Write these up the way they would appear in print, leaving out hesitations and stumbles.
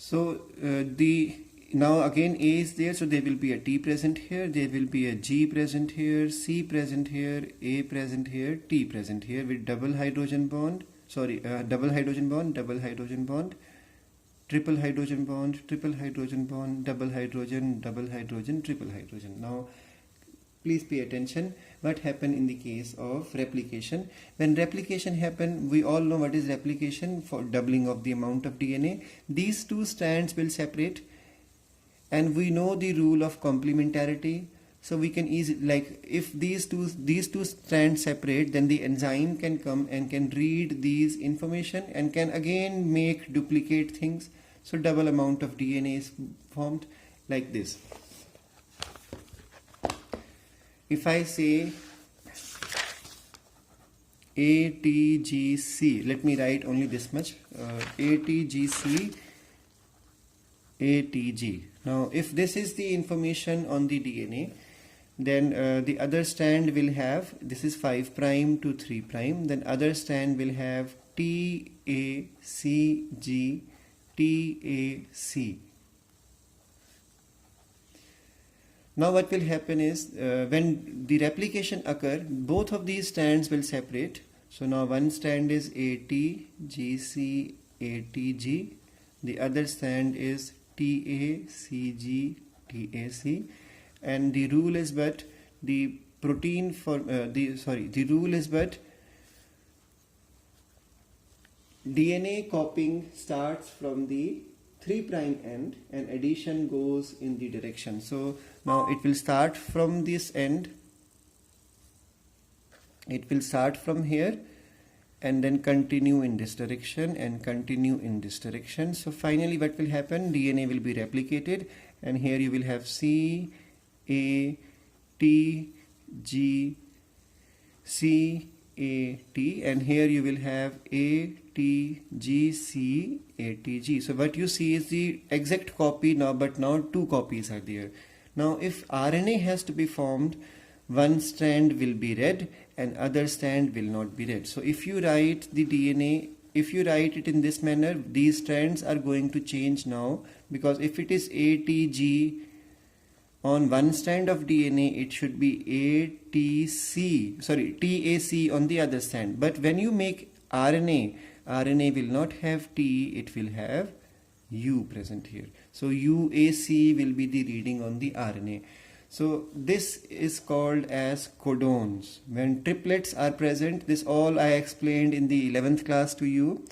So the now again A is there, so there will be a T present here, there will be a G present here, C present here, A present here, T present here with double hydrogen bond, double hydrogen bond, double hydrogen bond, triple hydrogen bond, triple hydrogen bond, double hydrogen, triple hydrogen. Now please pay attention what happened in the case of replication. When replication happen, we all know what is replication. For doubling of the amount of DNA, these two strands will separate, and we know the rule of complementarity. So we can easily, like, if these two strands separate, then the enzyme can come and can read these information and can again make duplicate things. So double amount of DNA is formed like this. If I say ATGC, let me write only this much, ATGC, ATG. Now if this is the information on the DNA, then the other strand will have, this is 5 prime to 3 prime, then other strand will have TACG, TAC. Now what will happen is, when the replication occur, both of these strands will separate. So now one strand is ATGC, ATG, the other strand is TACG, TAC, and the rule is but the protein for the rule is but DNA copying starts from the 3 prime end and addition goes in the direction. So now it will start from this end, it will start from here and then continue in this direction and continue in this direction. So finally what will happen, DNA will be replicated, and here you will have C, A, T, G, C, A, T, and here you will have A, T, G, C, A, T, G. So what you see is the exact copy now, but now 2 copies are there. Now if RNA has to be formed, one strand will be read and other strand will not be read. So if you write the DNA, if you write it in this manner, these strands are going to change now, because if it is ATG on one strand of DNA, it should be TAC on the other strand. But when you make RNA will not have T, it will have U present here. So UAC will be the reading on the RNA. So this is called as codons. When triplets are present, this all I explained in the 11th class to you.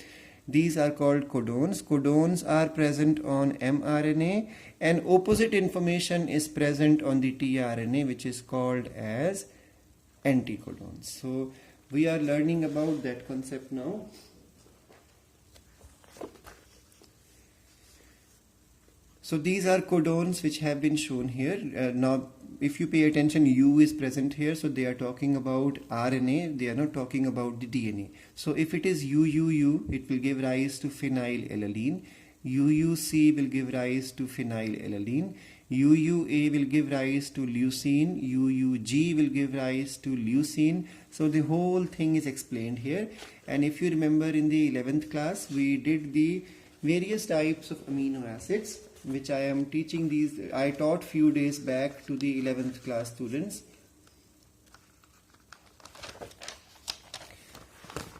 These are called codons. Codons are present on mRNA, and opposite information is present on the tRNA, which is called as anticodons. So we are learning about that concept now. So these are codons which have been shown here. Now if you pay attention, U is present here, so they are talking about RNA, they are not talking about the DNA. So if it is UUU, it will give rise to phenylalanine. UUC will give rise to phenylalanine. UUA will give rise to leucine. UUG will give rise to leucine. So the whole thing is explained here. And if you remember in the 11th class, we did the various types of amino acids, which I am teaching these. I taught few days back to the 11th class students.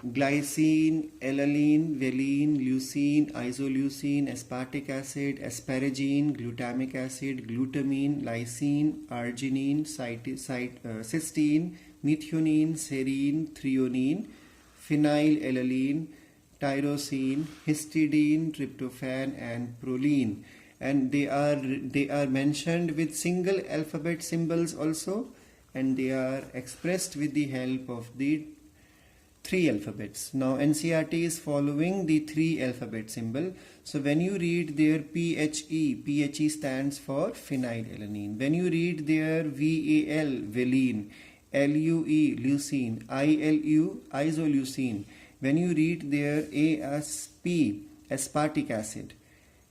Glycine, alanine, valine, leucine, isoleucine, aspartic acid, asparagine, glutamic acid, glutamine, lysine, arginine, cysteine, methionine, serine, threonine, phenylalanine, tyrosine, histidine, tryptophan, and proline. And they are mentioned with single alphabet symbols also, and they are expressed with the help of the 3 alphabets. Now NCERT is following the 3 alphabet symbol. So when you read their PHE stands for phenylalanine. When you read their VAL, valine, LUE, leucine, ILU, isoleucine. When you read their ASP, aspartic acid,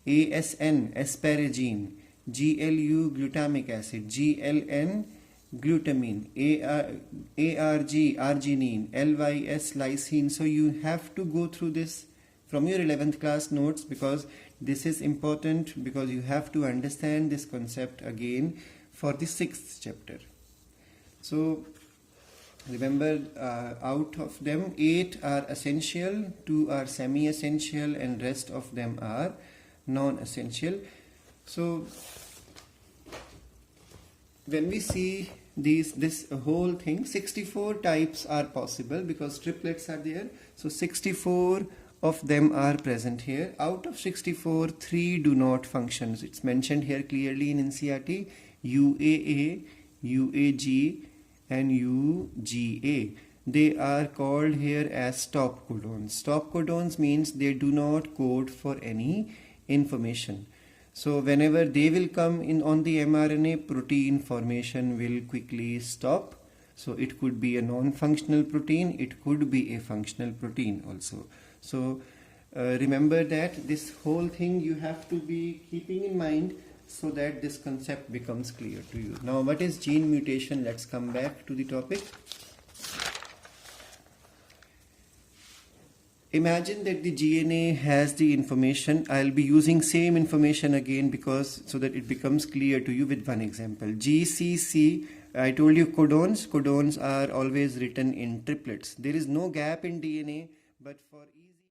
ASN, asparagine, GLU, glutamic acid, GLN, glutamine, ARG, arginine, LYS, lysine. So you have to go through this from your 11th class notes, because this is important, because you have to understand this concept again for the 6th chapter. So remember, out of them 8 are essential, 2 are semi-essential, and rest of them are non-essential. So when we see this whole thing, 64 types are possible because triplets are there. So 64 of them are present here. Out of 64, 3 do not function. So it's mentioned here clearly in NCERT: UAA, UAG, and UGA. They are called here as stop codons. Stop codons means they do not code for any information. So whenever they will come in on the mRNA, protein formation will quickly stop. So it could be a non-functional protein, it could be a functional protein also. So remember that this whole thing you have to be keeping in mind, so that this concept becomes clear to you. Now, what is gene mutation? Let's come back to the topic. Imagine that the DNA has the information. I'll be using same information again because so that it becomes clear to you with one example. GCC, I told you codons. Codons are always written in triplets. There is no gap in DNA, but for